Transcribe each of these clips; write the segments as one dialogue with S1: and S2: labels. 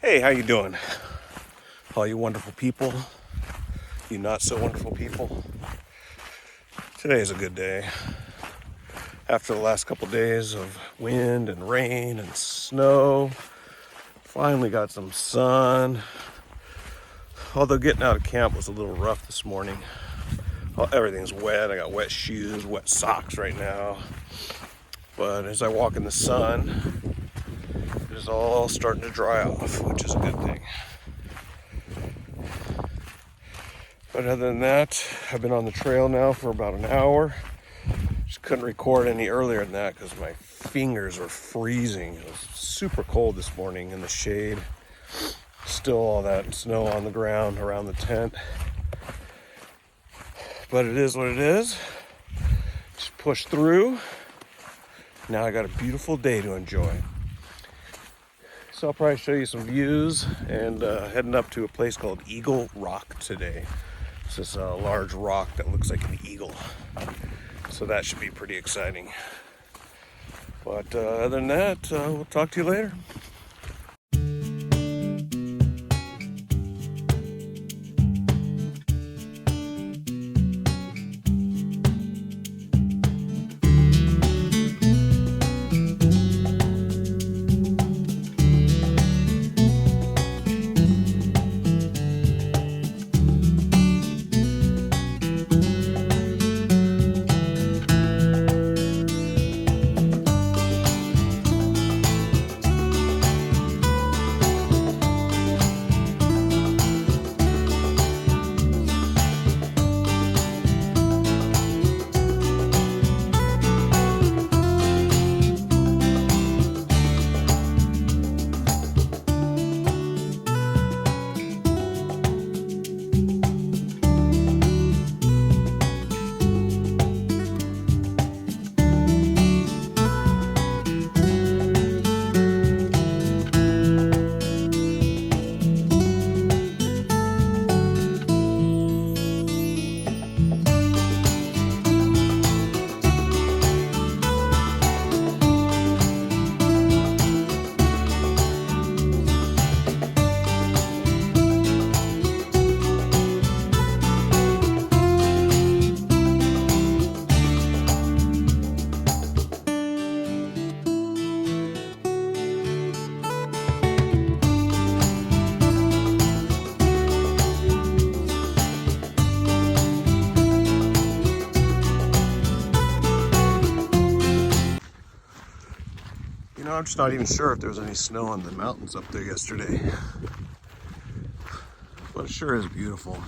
S1: Hey, how you doing? All you wonderful people, you not so wonderful people. Today is a good day. After the last couple days of wind and rain and snow, finally got some sun. Although getting out of camp was a little rough this morning. Everything's wet. I got wet shoes, wet socks right now. But as I walk in the sun, it is all starting to dry off, which is a good thing. But other than that, I've been on the trail now for about an hour. Just couldn't record any earlier than that because my fingers were freezing. It was super cold this morning in the shade. Still all that snow on the ground around the tent. But it is what it is. Just push through. Now I got a beautiful day to enjoy. So I'll probably show you some views and heading up to a place called Eagle Rock today. It's this large rock that looks like an eagle. So that should be pretty exciting. But other than that, we'll talk to you later. I'm just not even sure if there was any snow on the mountains up there yesterday. But it sure is beautiful.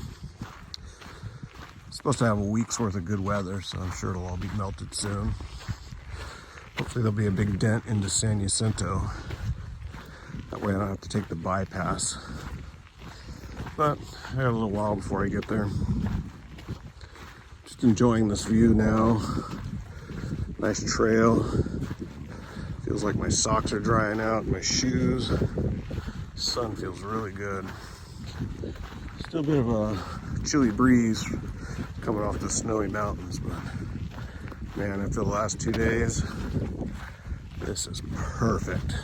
S1: It's supposed to have a week's worth of good weather, so I'm sure it'll all be melted soon. Hopefully there'll be a big dent into San Jacinto. That way I don't have to take the bypass. But I got a little while before I get there. Just enjoying this view now. Nice trail. Feels like my socks are drying out, my shoes. Sun feels really good. Still a bit of a chilly breeze coming off the snowy mountains, but man, after the last 2 days, this is perfect.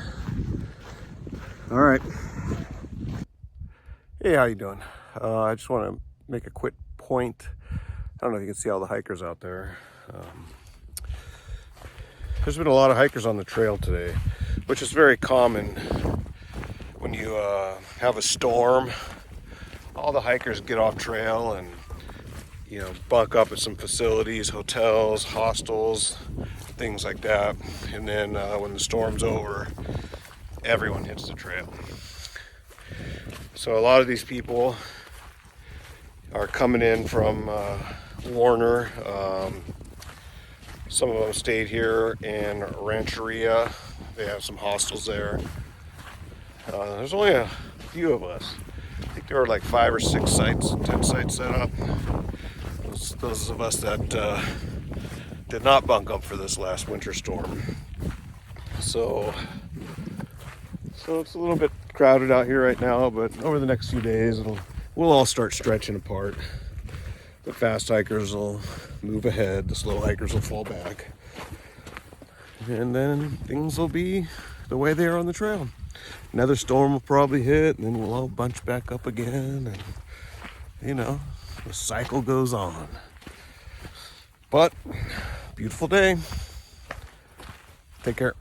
S1: All right. Hey, how you doing? I just want to make a quick point. I don't know if you can see all the hikers out there. There's been a lot of hikers on the trail today, which is very common when you have a storm. All the hikers get off trail and, bunk up at some facilities, hotels, hostels, things like that. And then when the storm's over, everyone hits the trail. So a lot of these people are coming in from Warner. Some of them stayed here in Rancheria. They have some hostels there. There's only a few of us. I think there were like 5 or 6 sites, 10 sites set up. Those of us that did not bunk up for this last winter storm. So it's a little bit crowded out here right now, but over the next few days, we'll all start stretching apart. The fast hikers will move ahead, the slow hikers will fall back. And then things will be the way they are on the trail. Another storm will probably hit, and then we'll all bunch back up again, and you know, the cycle goes on. But beautiful day. Take care.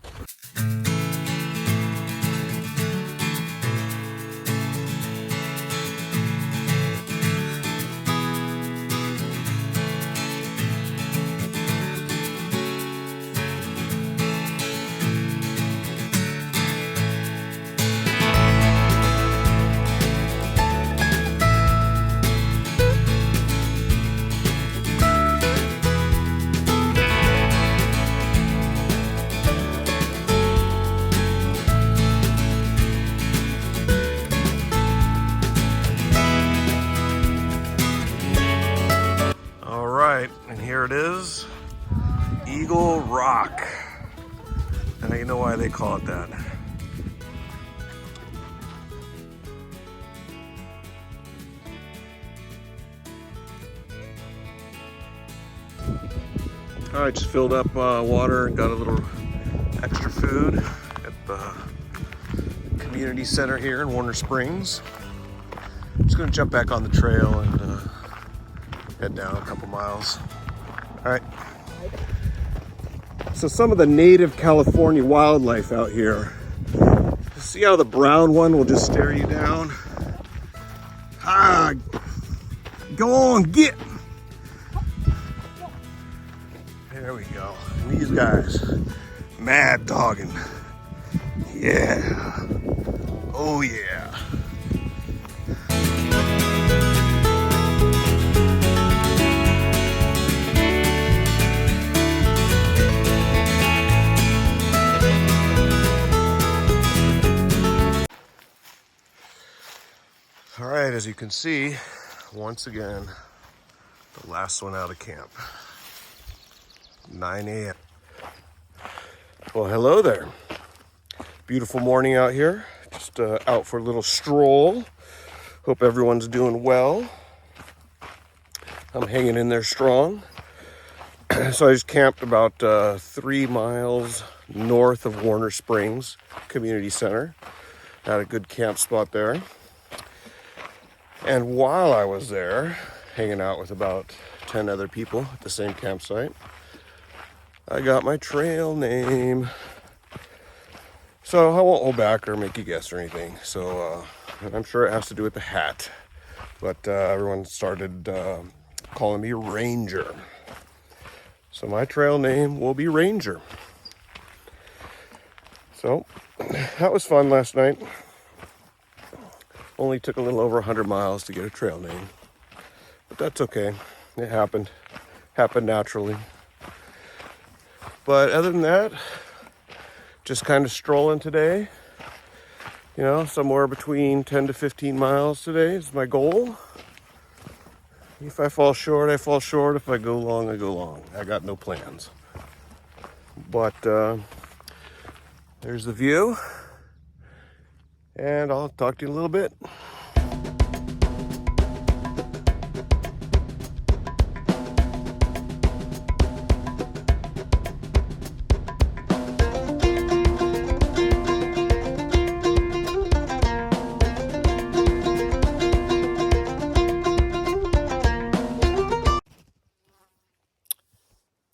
S1: And here it is, Eagle Rock. And you know why they call it that. I just filled up water and got a little extra food at the community center here in Warner Springs. I'm just gonna jump back on the trail and head down a couple miles. All right. So some of the native California wildlife out here. See how the brown one will just stare you down? Ah, go on, get. There we go. These guys, mad dogging. Yeah. Oh yeah. All right, as you can see, once again, the last one out of camp. 9 a.m. Well, hello there. Beautiful morning out here. Just out for a little stroll. Hope everyone's doing well. I'm hanging in there strong. So I just camped about 3 miles north of Warner Springs Community Center. Had a good camp spot there. And while I was there, hanging out with about 10 other people at the same campsite, I got my trail name. So I won't hold back or make you guess or anything. So I'm sure it has to do with the hat. But everyone started calling me Ranger. So my trail name will be Ranger. So that was fun last night. Only took a little over 100 miles to get a trail name. But that's okay. It happened. Happened naturally. But other than that, just kind of strolling today. You know, somewhere between 10 to 15 miles today is my goal. If I fall short, I fall short. If I go long, I go long. I got no plans. But there's the view. And I'll talk to you in a little bit.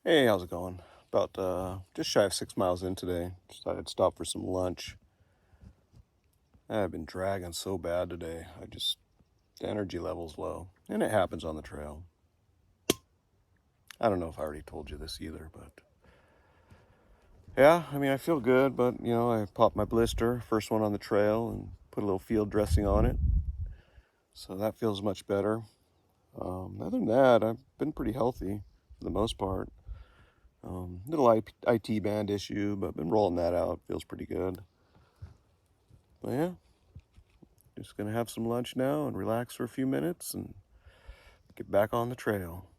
S1: Hey, how's it going? About just shy of 6 miles in today. Just thought I'd stop for some lunch. I've been dragging so bad today. The energy level's low. And it happens on the trail. I don't know if I already told you this either, but yeah, I mean, I feel good, but you know, I popped my blister, first one on the trail, and put a little field dressing on it. So that feels much better. Other than that, I've been pretty healthy for the most part. Little IT band issue, but been rolling that out. Feels pretty good. But yeah, just gonna have some lunch now and relax for a few minutes and get back on the trail.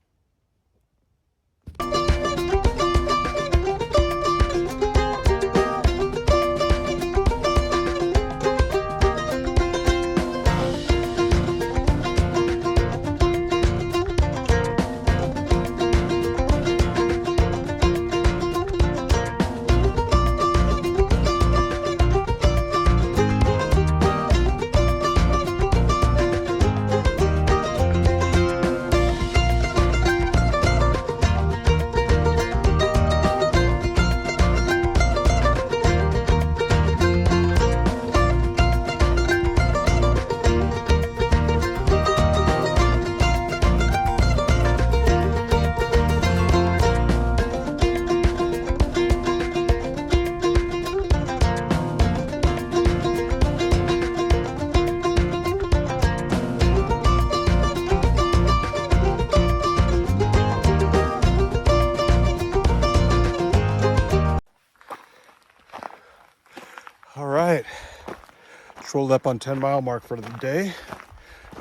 S1: Just rolled up on 10-mile mark for the day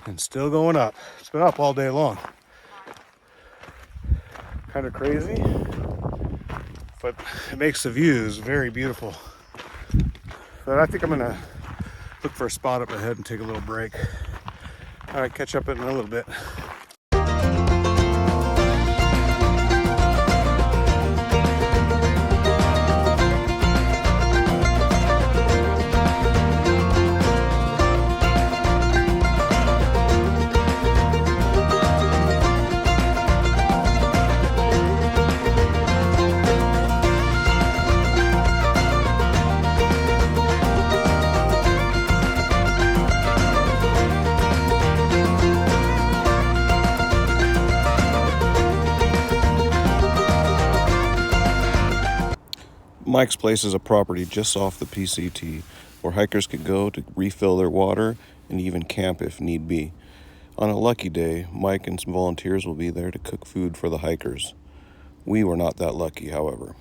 S1: and still going up. It's been up all day long. Kind of crazy, but it makes the views very beautiful. But I think I'm gonna look for a spot up ahead and take a little break. All right, catch up in a little bit. Mike's Place is a property just off the PCT where hikers could go to refill their water and even camp if need be. On a lucky day, Mike and some volunteers will be there to cook food for the hikers. We were not that lucky, however.